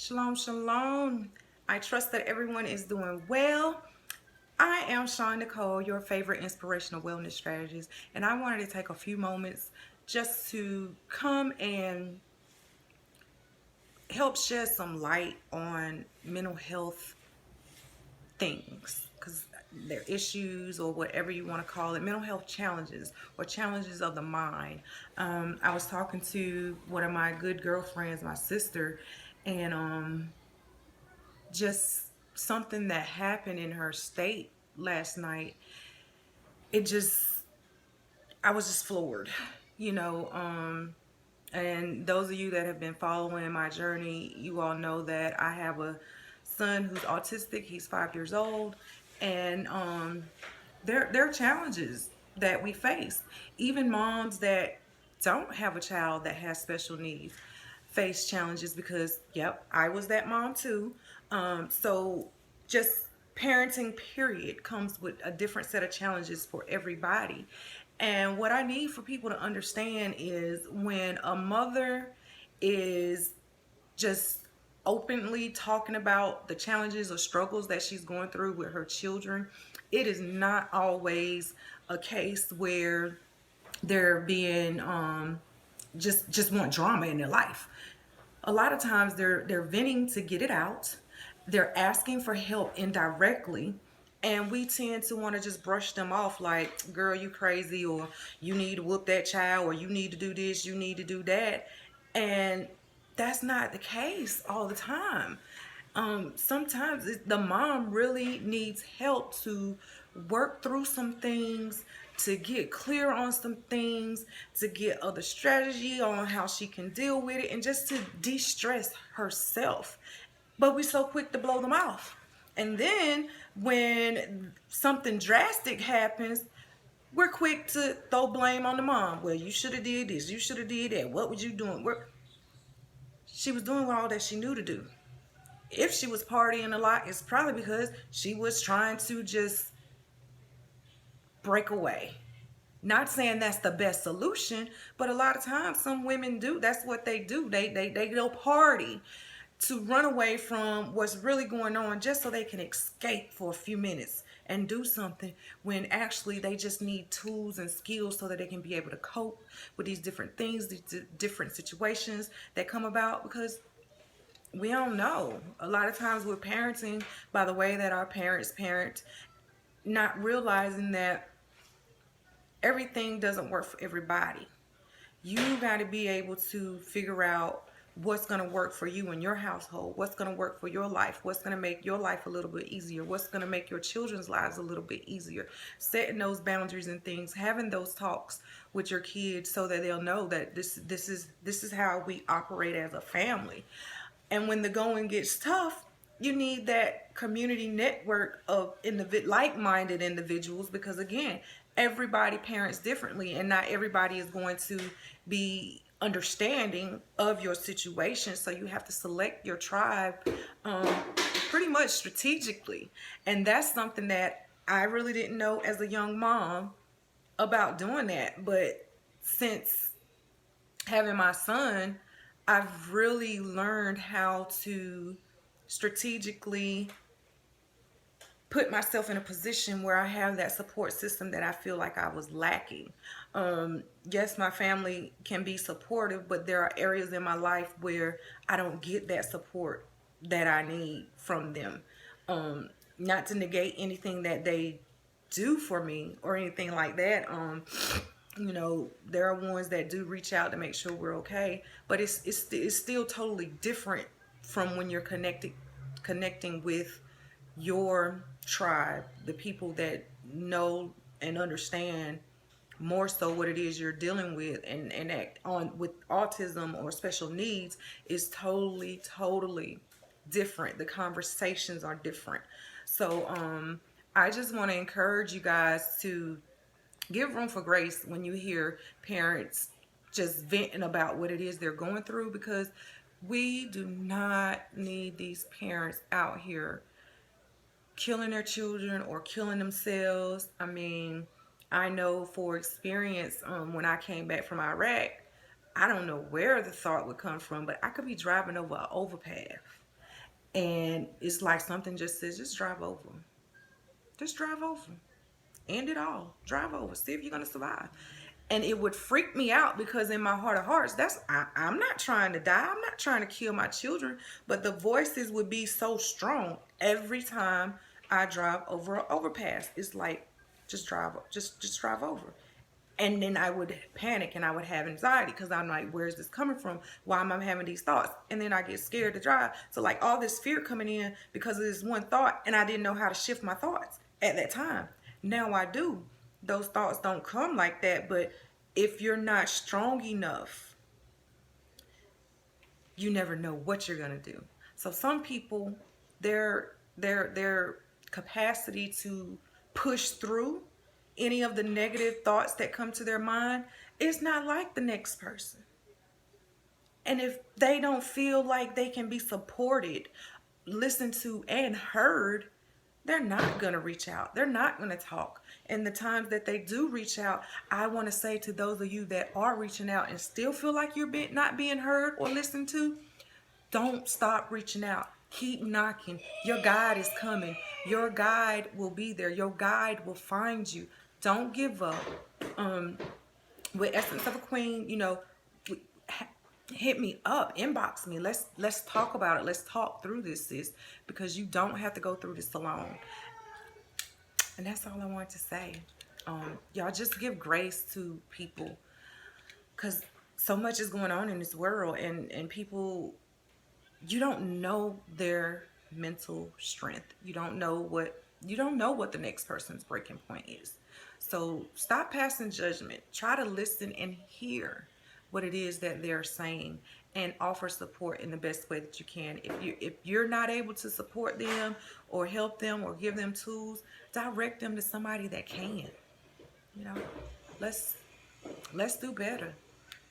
Shalom, shalom. I trust that everyone is doing well. I am Shawn Nicole, your favorite inspirational wellness strategist, and I wanted to take a few moments just to come and help shed some light on mental health things because they're issues or whatever you want to call it, mental health challenges or challenges of the mind. I was talking to one of my good girlfriends, my sister, and just something that happened in her state last night. It just, I was just floored, you know. And those of you that have been following my journey, you all know that I have a son who's autistic. He's 5 years old, and there are challenges that we face. Even moms that don't have a child that has special needs face challenges because, yep, I was that mom too. So just parenting, period, comes with a different set of challenges for everybody. And what I need for people to understand is when a mother is just openly talking about the challenges or struggles that she's going through with her children, it is not always a case where they're being just want drama in their life. A lot of times they're venting to get it out. They're asking for help indirectly, and we tend to want to just brush them off like, girl, you crazy, or you need to whoop that child, or you need to do this, you need to do that. And that's not the case all the time. Sometimes the mom really needs help to work through some things, to get clear on some things, to get other strategy on how she can deal with it, and just to de-stress herself. But we so quick to blow them off. And then when something drastic happens, we're quick to throw blame on the mom. Well, you should have did this, you should have did that. What was you doing? She was doing all that she knew to do. If she was partying a lot, it's probably because she was trying to just break away. Not saying that's the best solution, but a lot of times some women do. That's what they do. They go party to run away from what's really going on just so they can escape for a few minutes and do something, when actually they just need tools and skills so that they can be able to cope with these different things, these different situations that come about, because we don't know. A lot of times we're parenting by the way that our parents parent, not realizing that everything doesn't work for everybody. You got to be able to figure out what's going to work for you in your household, what's going to work for your life, what's going to make your life a little bit easier, what's going to make your children's lives a little bit easier. Setting those boundaries and things, having those talks with your kids so that they'll know that this is how we operate as a family. And when the going gets tough, you need that community network of like-minded individuals, because again, everybody parents differently, and not everybody is going to be understanding of your situation. So you have to select your tribe pretty much strategically. And that's something that I really didn't know as a young mom about doing that. But since having my son, I've really learned how to strategically put myself in a position where I have that support system that I feel like I was lacking. Yes, my family can be supportive, but there are areas in my life where I don't get that support that I need from them. Not to negate anything that they do for me or anything like that. There are ones that do reach out to make sure we're okay, but it's still totally different from when you're connecting with your tribe, the people that know and understand more so what it is you're dealing with, and that on with autism or special needs is totally different. The conversations are different. So I just want to encourage you guys to give room for grace when you hear parents just venting about what it is they're going through, because we do not need these parents out here killing their children or killing themselves. I mean, I know for experience, when I came back from Iraq, I don't know where the thought would come from, but I could be driving over an overpass And it's like something just says, just drive over. Just drive over. End it all. Drive over. See if you're going to survive. And it would freak me out because in my heart of hearts, I'm not trying to die. I'm not trying to kill my children. But the voices would be so strong every time I drive over an overpass. It's like, just drive over. And then I would panic and I would have anxiety because I'm like, where's this coming from? Why am I having these thoughts? And then I get scared to drive. So like all this fear coming in because of this one thought, and I didn't know how to shift my thoughts at that time. Now I do. Those thoughts don't come like that, but if you're not strong enough, you never know what you're gonna do. So some people, their capacity to push through any of the negative thoughts that come to their mind is not like the next person. And if they don't feel like they can be supported, listened to, and heard, they're not going to reach out. They're not going to talk. And the times that they do reach out, I want to say to those of you that are reaching out and still feel like you're not being heard or listened to, don't stop reaching out. Keep knocking. Your guide is coming. Your guide will be there. Your guide will find you. Don't give up. With Essence of a Queen, hit me up, inbox me. Let's talk about it. Let's talk through this, sis, because you don't have to go through this alone. And that's all I want to say. Y'all just give grace to people, because so much is going on in this world, and people, you don't know their mental strength. You don't know what the next person's breaking point is. So stop passing judgment. Try to listen and hear what it is that they're saying and offer support in the best way that you can. If you're not able to support them or help them or give them tools, direct them to somebody that can. Let's do better.